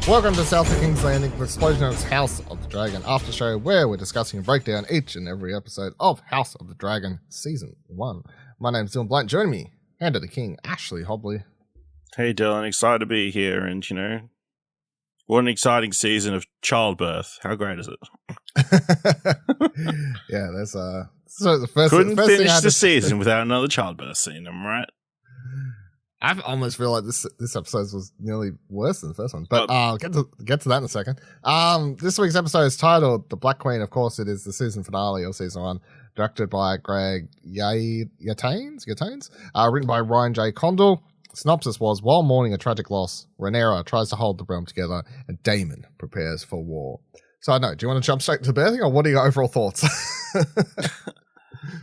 Welcome to South of King's Landing, the Explosion of House of the Dragon after show, where we're discussing and break down each and every episode of House of the Dragon Season 1. My name's Dylan Blunt. Joining me, Hand of the King, Ashley Hobley. Hey Dylan, excited to be here, and what an exciting season of childbirth. How great is it? Yeah, that's so the first Couldn't first finish the season without another childbirth scene, am I right? I almost feel like this episode was nearly worse than the first one, but I'll get to that in a second. This week's episode is titled "The Black Queen." Of course, it is the season finale of season 1, directed by Greg Yaitanes, written by Ryan J. Condal. Synopsis was: while mourning a tragic loss, Rhaenyra tries to hold the realm together, and Daemon prepares for war. So I don't know. Do you want to jump straight to the birthing, or what are your overall thoughts?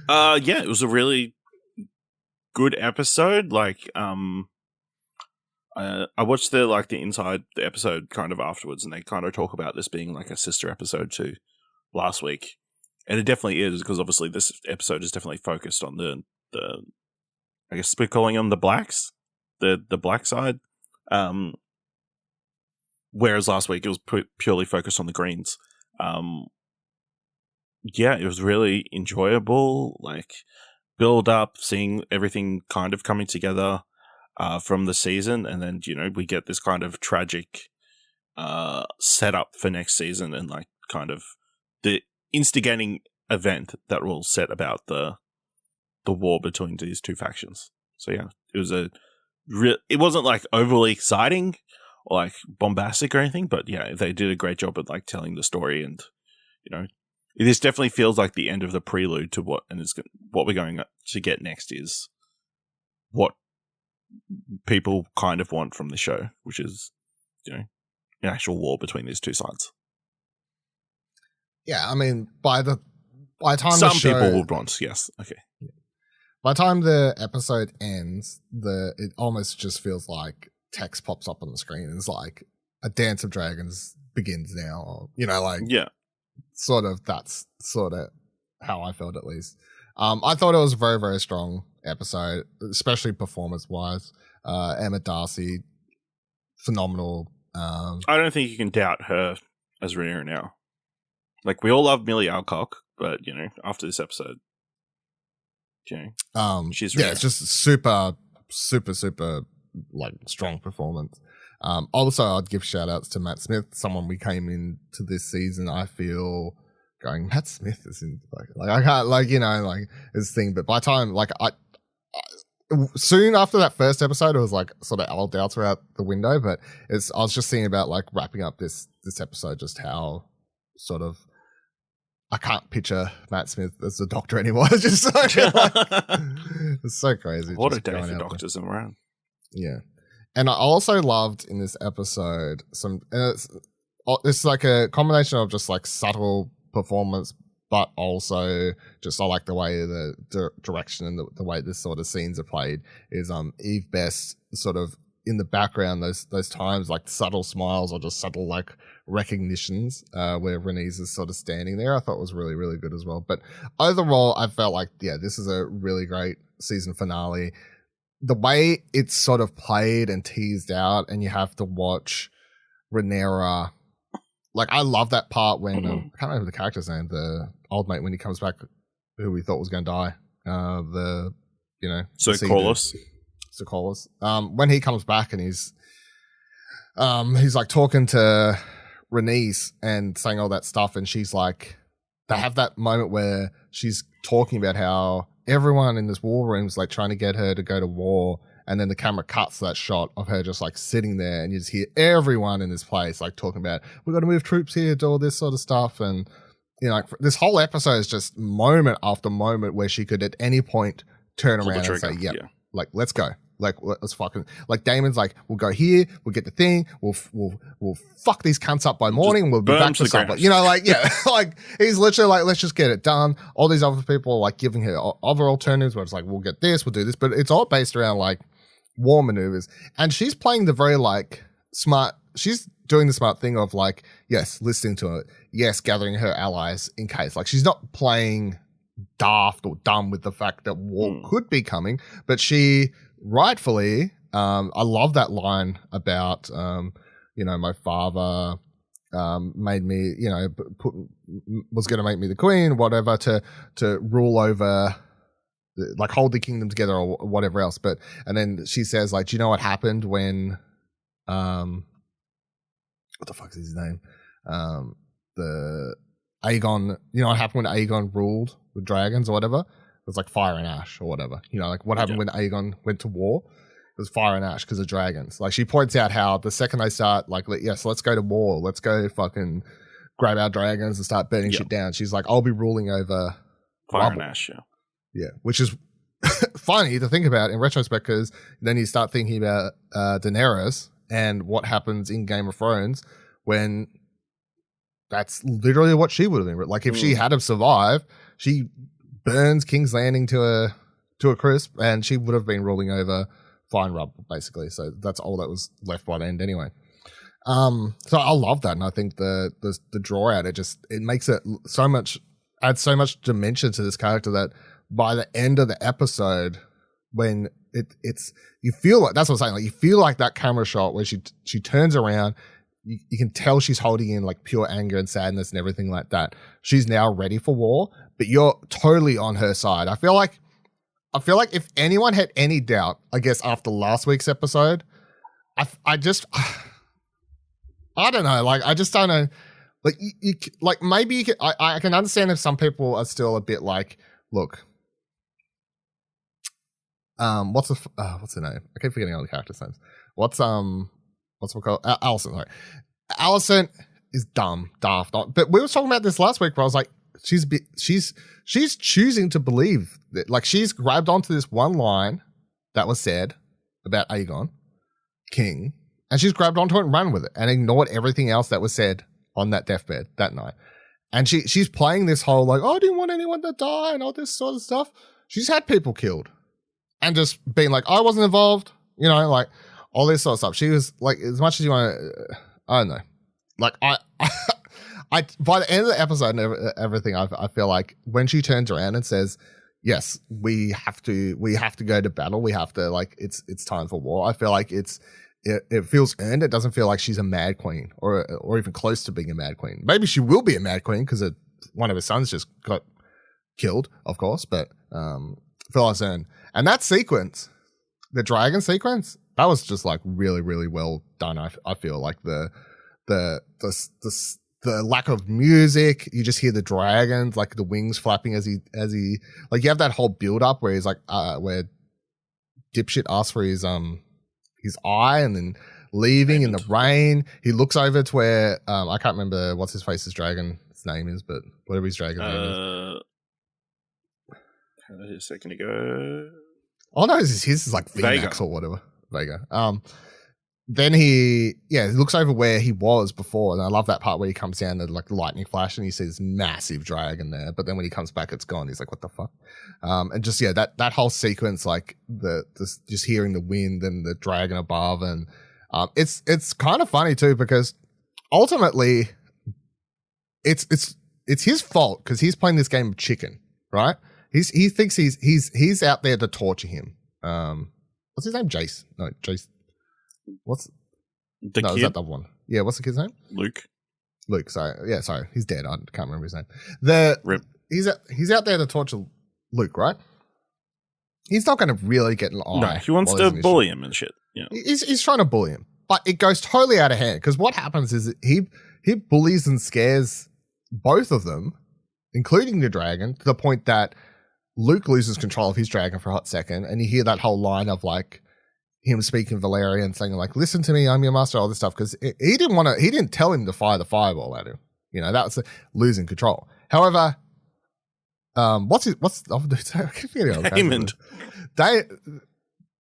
Yeah, it was a really good episode. I watched the inside the episode kind of afterwards, and they kind of talk about this being like a sister episode to last week, and it definitely is, because obviously this episode is definitely focused on the I guess we're calling them the blacks, the black side, whereas last week it was purely focused on the greens. Yeah, it was really enjoyable, build up, seeing everything kind of coming together from the season, and then we get this kind of tragic setup for next season, and kind of the instigating event that will set about the war between these two factions. So yeah, it was it wasn't overly exciting or bombastic or anything, but yeah, they did a great job at telling the story, and this definitely feels like the end of the prelude to what we're going to get next is what people kind of want from the show, which is an actual war between these two sides. Yeah, I mean, by the time some the show, people would want, yes, okay. By the time the episode ends, it almost just feels like text pops up on the screen, and it's like a Dance of Dragons begins now, or yeah. Sort of, that's sort of how I felt, at least. I thought it was a very, very strong episode, especially performance-wise. Emma Darcy, phenomenal. I don't think you can doubt her as Rhaenyra now. We all love Millie Alcock, but, after this episode, she's Rhaenyra. Yeah, it's just super, super, super, strong performance. Also, I'd give shout outs to Matt Smith, someone we came into this season, I feel, going, Matt Smith is in, I can't, his thing, but by the time, soon after that first episode, it was sort of all doubts were out the window, but I was just thinking about wrapping up this episode, just how sort of, I can't picture Matt Smith as a doctor anymore. It's just so, it's so crazy. What a day for doctors and around. Yeah. And I also loved in this episode it's a combination of just subtle performance, but also just I like the way the direction and the way this sort of scenes are played is Eve Best sort of in the background, those times subtle smiles or just subtle recognitions where Rhaenys is sort of standing there. I thought was really, really good as well. But overall, I felt this is a really great season finale. The way it's sort of played and teased out, and you have to watch Rhaenyra. I love that part when I can't remember the character's name, the old mate, when he comes back, who we thought was going to die. Sir Corlys. Sir Corlys. When he comes back and he's talking to Rhaenys and saying all that stuff, and she's they have that moment where she's talking about how everyone in this war room is trying to get her to go to war, and then the camera cuts that shot of her just sitting there, and you just hear everyone in this place talking about, we've got to move troops here, do all this sort of stuff, and this whole episode is just moment after moment where she could at any point turn around and say, yeah, let's go. Let's fucking, Daemon's we'll go here, we'll get the thing, we'll fuck these cunts up by morning, we'll be back to supper. He's literally let's just get it done. All these other people are giving her other alternatives where it's we'll get this, we'll do this, but it's all based around war maneuvers. And she's playing the very smart, she's doing the smart thing of yes, listening to it, yes, gathering her allies in case. She's not playing daft or dumb with the fact that war could be coming, but she rightfully, I love that line about my father made me, was going to make me the queen, whatever, to rule over, like hold the kingdom together or whatever else. And then she says, like, do you know what happened when, what the fuck is his name? The Aegon, you know what happened when Aegon ruled with dragons or whatever? It was like fire and ash or whatever. Like what happened when Aegon went to war? It was fire and ash because of dragons. Like she points out how the second they start, like, yes, let's go to war. Let's go fucking grab our dragons and start burning shit down. She's like, I'll be ruling over fire and ash. Yeah, which is funny to think about in retrospect, because then you start thinking about Daenerys and what happens in Game of Thrones when that's literally what she would have been. Like if she had have survived, she burns King's Landing to a crisp, and she would have been ruling over fine rubble, basically. So that's all that was left by the end anyway. So I love that, and I think the draw out, it makes it so much, adds so much dimension to this character that by the end of the episode, when it's you feel like, that's what I'm saying, like you feel like that camera shot where she turns around, you can tell she's holding in like pure anger and sadness and everything like that. She's now ready for war, but you're totally on her side. I feel like if anyone had any doubt, I guess after last week's episode, I don't know. Like, I just don't know. Like, you like maybe you can, I can understand if some people are still a bit like, look, what's the name? I keep forgetting all the characters' names. What's we call Allison? Sorry, Allison is dumb, daft. But we were talking about this last week, where I was like, she's choosing to believe that, like, she's grabbed onto this one line that was said about Aegon, King, and she's grabbed onto it and run with it and ignored everything else that was said on that deathbed that night. And she's playing this whole like, oh, I didn't want anyone to die and all this sort of stuff. She's had people killed and just being like, I wasn't involved, like all this sort of stuff. She was like, as much as you want to, I don't know. Like I by the end of the episode and everything, I feel like when she turns around and says, yes, we have to go to battle. We have to, like, it's time for war. I feel like it feels earned. It doesn't feel like she's a mad queen or even close to being a mad queen. Maybe she will be a mad queen because one of her sons just got killed, of course, but feel like it's earned. And that sequence, the dragon sequence, that was just like really, really well done. I feel like the lack of music, you just hear the dragons, like the wings flapping as he like, you have that whole build up where he's like where dipshit asks for his eye and then leaving in the rain. He looks over to where I can't remember what's his face's dragon's name is, but whatever his dragon's name is. A second ago. Oh no, his is like VMAX or whatever. Vega. Then he looks over where he was before, and I love that part where he comes down to like lightning flash and he sees massive dragon there, but then when he comes back, it's gone. He's like, what the fuck? And just, that whole sequence, like just hearing the wind and the dragon above, and it's kind of funny too, because ultimately it's his fault because he's playing this game of chicken, right? He thinks he's out there to torture him. What's his name? Jace. No, Jace. What's the kid? Is that the one? Yeah, what's the kid's name? Luke, sorry. Yeah, sorry. He's dead. I can't remember his name. Rip. He's out there to torture Luke, right? He's not going to really get an eye. No, he wants to bully him and shit. Yeah. He's trying to bully him. But it goes totally out of hand, because what happens is he bullies and scares both of them, including the dragon, to the point that Luke loses control of his dragon for a hot second, and you hear that whole line of like him speaking Valerian, saying like, listen to me, I'm your master, all this stuff, because he didn't tell him to fire the fireball at him. That was losing control. However, what's Aemond.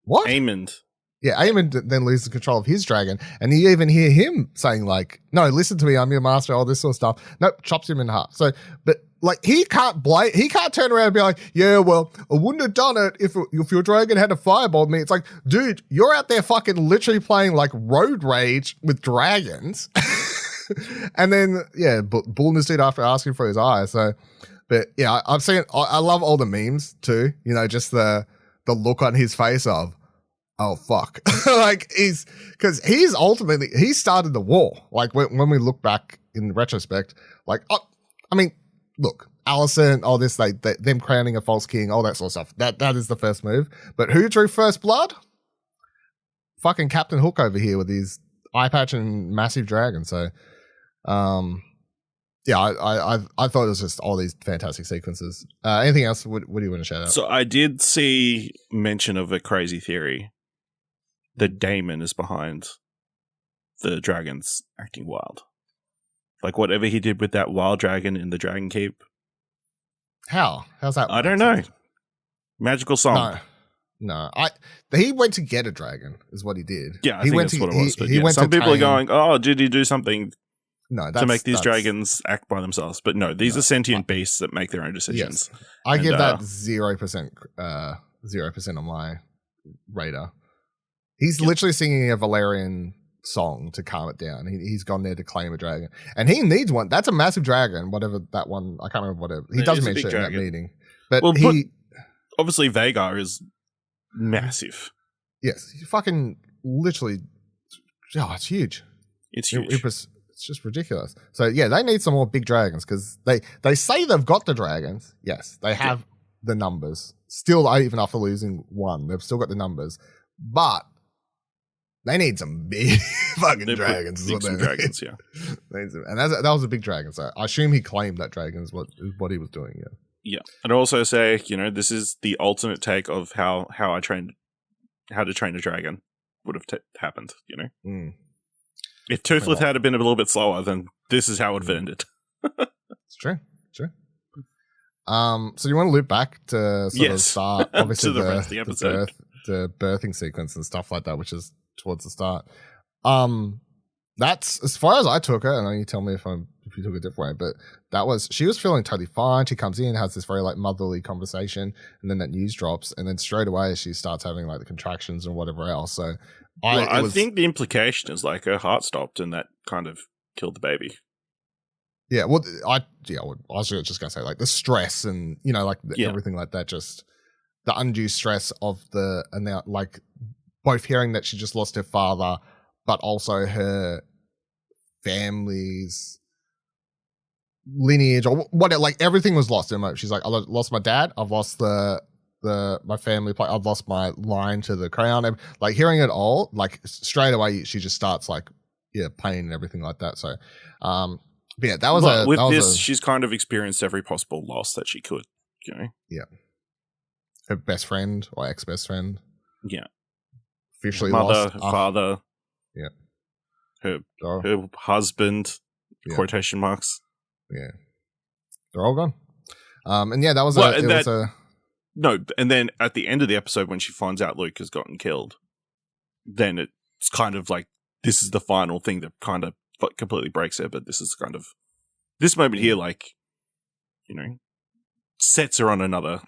What? Aemond. Yeah, Aemond then loses control of his dragon, and you even hear him saying like, no, listen to me, I'm your master, all this sort of stuff. Nope, chops him in half. So, but like, he can't turn around and be like, yeah, well, I wouldn't have done it if your dragon had a fireball me. It's like, dude, you're out there fucking literally playing like road rage with dragons. And then, bull this dude after asking for his eye. So, but yeah, I love all the memes too, just the look on his face of, oh fuck, like because he's ultimately he started the war. Like when we look back in retrospect, like I mean, look, Allison, all this, like them crowning a false king, all that sort of stuff. That is the first move. But who drew first blood? Fucking Captain Hook over here with his eye patch and massive dragon. So, yeah, I thought it was just all these fantastic sequences. Anything else? What do you want to shout out? So I did see mention of a crazy theory that Daemon is behind the dragons acting wild. Like whatever he did with that wild dragon in the Dragon Keep. How's that? I don't know. Magical song. No. He went to get a dragon, is what he did. Yeah, I think that's what it was. But yeah, some people are going, "Oh, did he do something to make these dragons act by themselves?" But no, these are sentient beasts that make their own decisions. Yes. I give that 0%, 0% on my radar. He's literally singing a Valerian song to calm it down. He's gone there to claim a dragon, and he needs one. That's a massive dragon, whatever that one. I can't remember whatever he does mention in that meeting. But obviously Vhagar is massive. Yes, he fucking literally. Oh, it's huge. It's huge. It's just ridiculous. So yeah, they need some more big dragons because they say they've got the dragons. Yes, they have the numbers. Still, even after losing one, they've still got the numbers, but. They need some big fucking dragons. Some dragons, yeah. And that was a big dragon. So I assume he claimed that dragon is what he was doing. Yeah. Yeah. I'd also say, this is the alternate take of how to train a dragon would have happened. If Toothless had been a little bit slower, then this is how it would have ended. It's true. So you want to loop back to sort of start, obviously to the rest of the episode, the birthing sequence and stuff like that, which is towards the start. That's as far as I took it, and you tell me if you took it a different way, but she was feeling totally fine. She comes in, has this very like motherly conversation, and then that news drops, and then straight away she starts having like the contractions and whatever else. So I think the implication is like her heart stopped and that kind of killed the baby. Yeah, well, I was just gonna say like the stress and everything like that, just the undue stress of and now like both hearing that she just lost her father, but also her family's lineage or what, like everything was lost in a moment. She's like, I lost my dad, I've lost my family, I've lost my line to the crown, and like hearing it all, like straight away she just starts like pain and everything like that. So but yeah, that was she's kind of experienced every possible loss that she could, Yeah. Her best friend or ex-best friend. Yeah. Officially mother, lost. Father. Yeah. Her husband, quotation marks. Yeah. They're all gone. And yeah, that was No, and then at the end of the episode when she finds out Luke has gotten killed, then it's kind of like this is the final thing that kind of completely breaks her, but this is kind of this moment here, like, sets her on another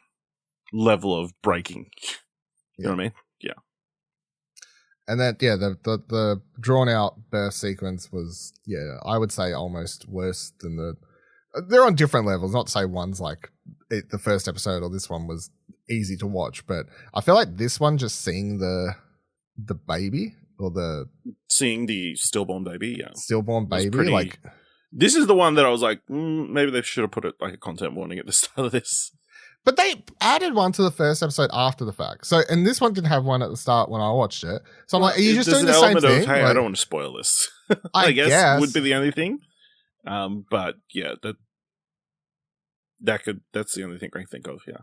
level of breaking. You know what I mean? Yeah. And that, the drawn out birth sequence was, I would say almost worse than they're on different levels. Not to say one's like the first episode or this one was easy to watch, but I feel like this one, just seeing the baby or seeing the stillborn baby, stillborn baby, like this is the one that I was like, maybe they should have put it like a content warning at the start of this. But they added one to the first episode after the fact. So, and this one didn't have one at the start when I watched it. So I'm like, are you just doing the same thing? Hey, like, I don't want to spoil this. I guess would be the only thing. But yeah, that's the only thing I can think of. Yeah.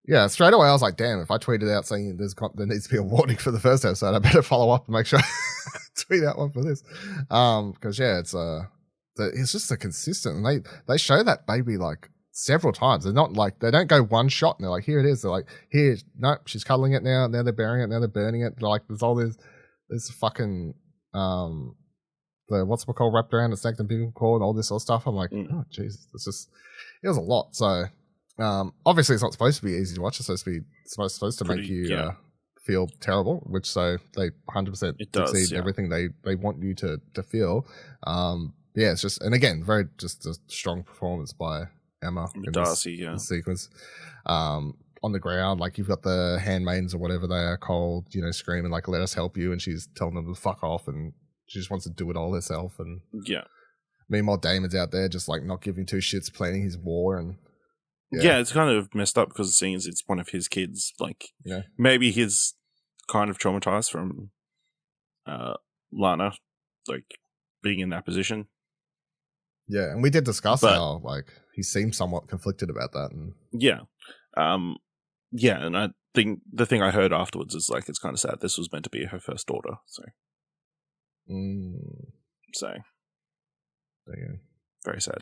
Yeah, straight away I was like, damn, if I tweeted out saying there needs to be a warning for the first episode, I better follow up and make sure I tweet out one for this. Because it's just a consistent, and they show that baby like several times. They're not like, they don't go one shot and they're like, here it is. They're like, here, nope, she's cuddling it now. Now they're burying it. Now they're burning it. They're like, there's all this fucking, the what's it called wrapped around the snake and people called and all this sort of stuff. I'm like, oh, Jesus, it was a lot. So, obviously it's not supposed to be easy to watch. It's supposed to make you feel terrible, which so they 100% succeed in everything they want you to feel. It's just, and again, very just a strong performance by Emma in Darcy, this sequence. But on the ground. Like, you've got the handmaidens or whatever they are called, you know, screaming like, "Let us help you," and she's telling them to fuck off, and she just wants to do it all herself. And yeah. Meanwhile, Daemon's out there just like not giving two shits, planning his war, and yeah, it's kind of messed up because it seems it's one of his kids. Like, maybe he's kind of traumatized from Lana, like being in that position. Yeah, and we did discuss how like he seemed somewhat conflicted about that, and and I think the thing I heard afterwards is like it's kind of sad. This was meant to be her first daughter, so very sad.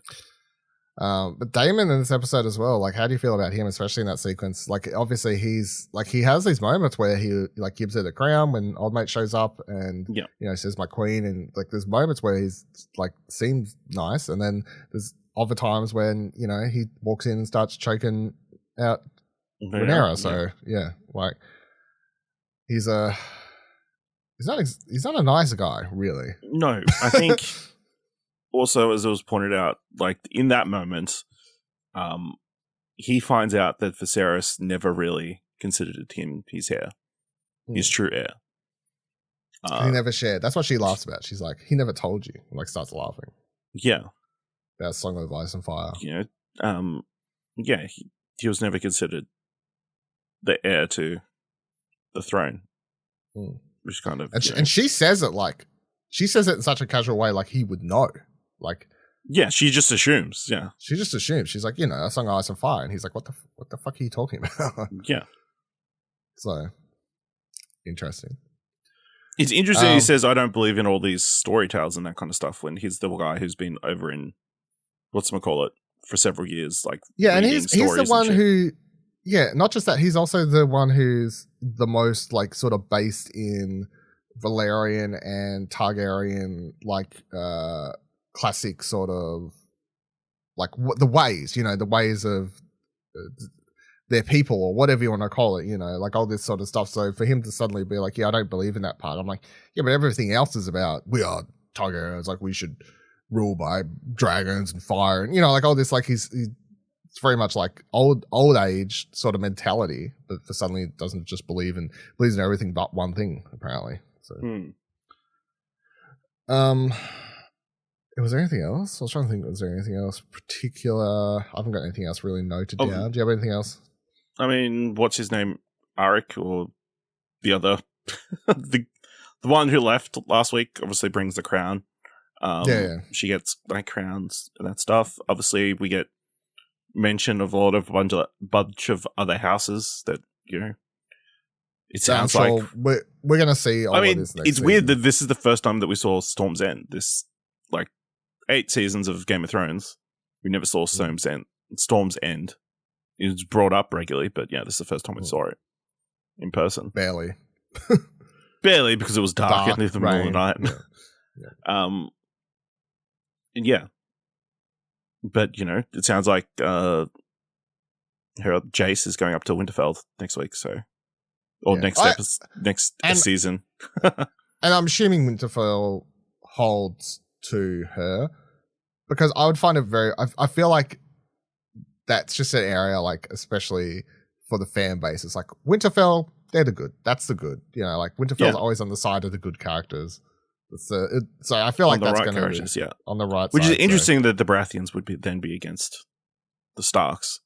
But Daemon in this episode as well, like, how do you feel about him, especially in that sequence? Like, obviously he's like, he has these moments where he like gives her the crown when old mate shows up and you know, says my queen, and like there's moments where he's like seems nice, and then there's other times when, you know, he walks in and starts choking out Rhaenyra. So like he's not a nice guy, really. No, I think also, as it was pointed out, like in that moment, he finds out that Viserys never really considered him his heir, his true heir. He never shared. That's what she laughs about. She's like, he never told you. And like starts laughing. Yeah. About Song of Ice and Fire. You know, he was never considered the heir to the throne. Which kind of... And she says it like... She says it in such a casual way, like he would know. Like... Yeah, she just assumes, yeah. She just assumes. She's like, you know, a Song of Ice and Fire. And he's like, what the fuck are you talking about? Yeah. So, interesting. It's interesting he says, I don't believe in all these story tales and that kind of stuff, when he's the guy who's been over in, whatchamacallit, for several years, like, yeah, and he's the one who, yeah, not just that, he's also the one who's the most, like, sort of based in Valerian and Targaryen, like, classic sort of, like, the ways, you know, the ways of their people or whatever you want to call it, you know, like all this sort of stuff. So for him to suddenly be like, yeah, I don't believe in that part. I'm like, yeah, but everything else is about, we are Targaryens, like we should rule by dragons and fire. And, you know, like all this, like it's very much like old age sort of mentality, but for suddenly doesn't just believes in everything but one thing, apparently. So, was there anything else? I was trying to think, was there anything else particular? I haven't got anything else really noted down. Do you have anything else? I mean, what's his name? Arik, or the other, the one who left last week, obviously brings the crown. She gets like crowns and that stuff. Obviously, we get mention of a bunch of other houses that, you know, it sounds like we're gonna see. I mean, it's weird that this is the first time that we saw Storm's End. This, like, 8 seasons of Game of Thrones, we never saw Storm's End. It was brought up regularly, but yeah, this is the first time we saw it in person. Barely, because it was dark in the middle of the night. Yeah. But, you know, it sounds like Jace is going up to Winterfell next week, so, or next season. And I'm assuming Winterfell holds to her, because I would find it I feel like that's just an area, like, especially for the fan base, it's like Winterfell, they're the good, that's the good, you know, like Winterfell's always on the side of the good characters. So I feel like that's going to be on the right which side. Which is interesting that the Baratheons would then be against the Starks.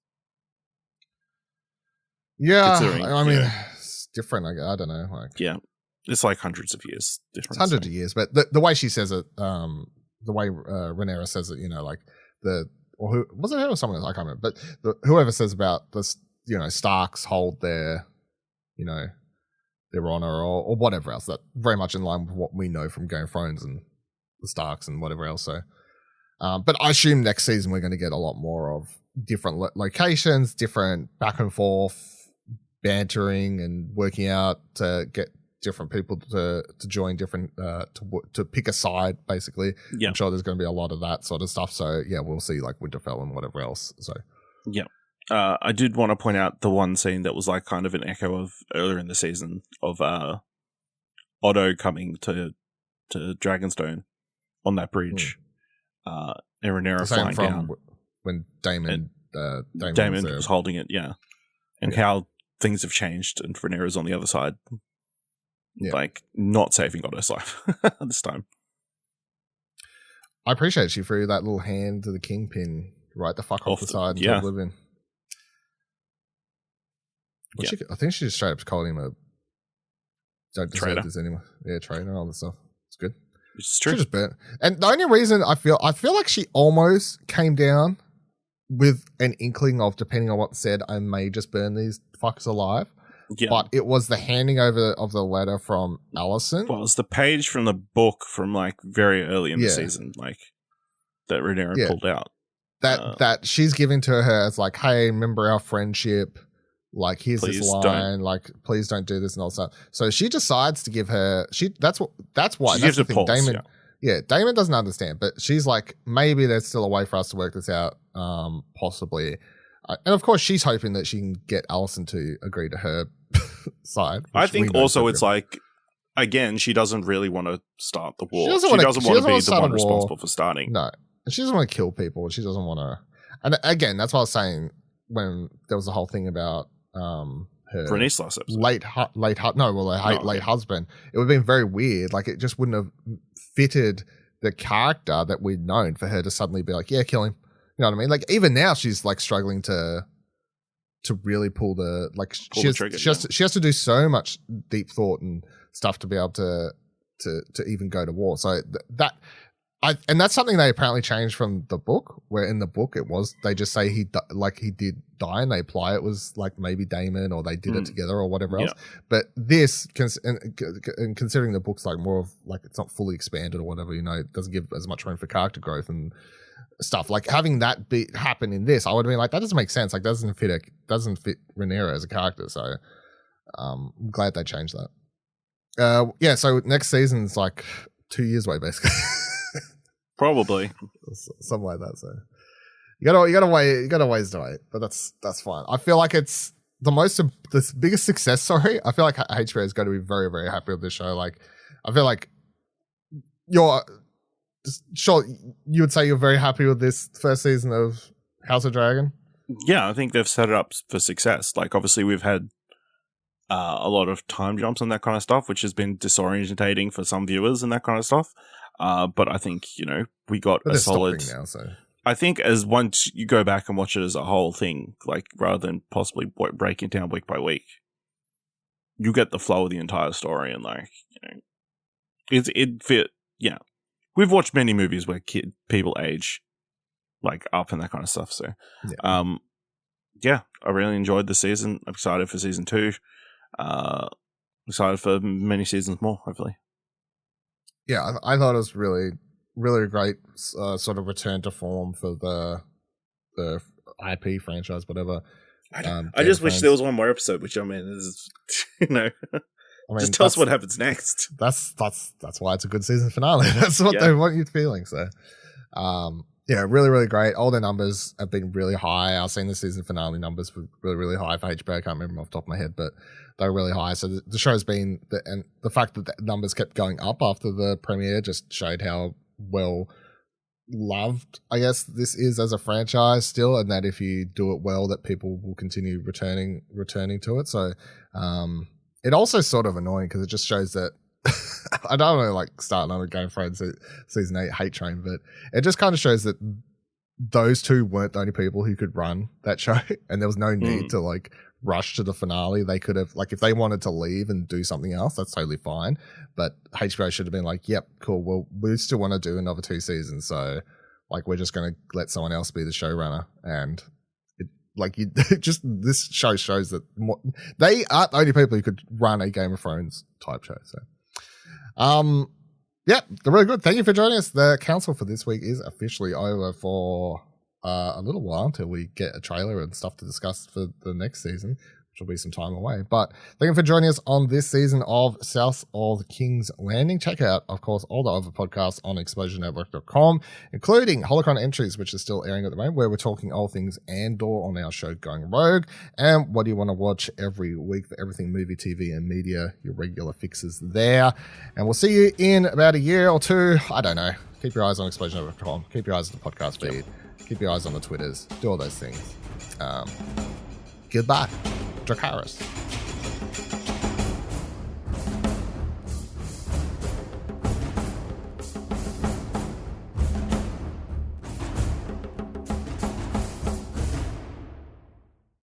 Yeah, I mean, it's different. I don't know. Like, yeah, it's like hundreds of years difference. Hundreds of years, but the way she says it, the way Rhaenyra says it, you know, like who was it, her or someone else? I can't remember. But whoever says about this, you know, Starks hold their, you know, their honor or whatever else, that very much in line with what we know from Game of Thrones and the Starks and whatever else. So, but I assume next season we're going to get a lot more of different locations, different back and forth bantering and working out to get different people to join different to pick a side, basically. Yeah. I'm sure there's going to be a lot of that sort of stuff. So yeah, we'll see like Winterfell and whatever else. So yeah. I did want to point out the one scene that was like kind of an echo of earlier in the season of Otto coming to Dragonstone on that bridge. And Rhaenyra flying down when Daemon was holding it, yeah. and how things have changed, and Rhaenyra's on the other side, like not saving Otto's life this time. I appreciate she threw that little hand to the kingpin right the fuck off the side into oblivion. I think she just straight up called him a don't deserve this anymore. Yeah, traitor, all that stuff. It's good. It's true. She just burnt. And the only reason I feel like she almost came down with an inkling of, depending on what's said, I may just burn these fuckers alive. Yeah. But it was the handing over of the letter from Alicent. Well, it's the page from the book from like very early in the season, like that Rhaenyra pulled out. That she's giving to her as like, hey, remember our friendship? Like, here's this line. Like, please don't do this and all stuff. So she decides to give her. That's why. She gives the it thing. pulse, Daemon. Yeah, Daemon doesn't understand, but she's like, maybe there's still a way for us to work this out. Possibly. And of course, she's hoping that she can get Alicent to agree to her side. I think also it's like, again, she doesn't really want to start the war. She doesn't want to be the one responsible for starting. No. And she doesn't want to kill people. She doesn't want to. And again, that's what I was saying when there was the whole thing about her Rhaenys last episode. late husband. It would have been very weird. Like, it just wouldn't have fitted the character that we'd known for her to suddenly be like, yeah, kill him. You know what I mean? Like, even now she's like struggling to really pull the trigger. She has to do so much deep thought and stuff to be able to even go to war. So and that's something they apparently changed from the book, where in the book it was they just say he did die, and they apply it was like maybe Daemon, or they did it together or whatever else. But this, and considering the book's like more of like, it's not fully expanded or whatever, you know, it doesn't give as much room for character growth and stuff. Like, having that happen in this, I would have been like, that doesn't make sense. Like, doesn't fit Rhaenyra as a character. So I'm glad they changed that. So next season's like 2 years away, basically. Probably something like that. So you gotta ways to wait, but that's fine. I feel like it's the biggest success story. I feel like HBO is going to be very, very happy with this show. Like, I feel like you would say you're very happy with this first season of House of Dragon. Yeah, I think they've set it up for success. Like, obviously we've had a lot of time jumps and that kind of stuff, which has been disorientating for some viewers and that kind of stuff. But I think, you know, we got a solid now, so I think as once you go back and watch it as a whole thing, like, rather than possibly breaking it down week by week, you get the flow of the entire story, and like, you know, it fit. Yeah, we've watched many movies where people age like up and that kind of stuff. So, I really enjoyed the season. I'm excited for season 2. Excited for many seasons more, hopefully. Yeah, I thought it was really, really great sort of return to form for the IP franchise, whatever. I just wish there was one more episode, which, I mean, is, you know, just tell us what happens next. That's why it's a good season finale. That's what they want you feeling. So, really, really great. All their numbers have been really high. I've seen the season finale numbers were really, really high for HBO. I can't remember them off the top of my head, but they're really high. So the show's been, and the fact that the numbers kept going up after the premiere just showed how well loved, I guess, this is as a franchise still, and that if you do it well, that people will continue returning to it. So it also sort of annoying because it just shows that I don't want to like start another Game of Thrones season 8 hate train, but it just kind of shows that those two weren't the only people who could run that show, and there was no need to like rush to the finale. They could have, like, if they wanted to leave and do something else, that's totally fine. But HBO should have been like, yep, cool. Well, we still want to do another 2 seasons. So like, we're just going to let someone else be the showrunner. And this show shows that they aren't the only people who could run a Game of Thrones type show. So, they're really good. Thank you for joining us. The council for this week is officially over for a little while until we get a trailer and stuff to discuss for the next season, which will be some time away. But thank you for joining us on this season of South of King's Landing. Check out, of course, all the other podcasts on explosionnetwork.com, including Holocron Entries, which is still airing at the moment, where we're talking all things Andor on our show Going Rogue. And what do you want to watch every week for everything movie, TV, and media? Your regular fixes there. And we'll see you in about a year or two. I don't know. Keep your eyes on explosionnetwork.com. Keep your eyes on the podcast feed. Keep your eyes on the Twitters. Do all those things. Goodbye. Dracarys.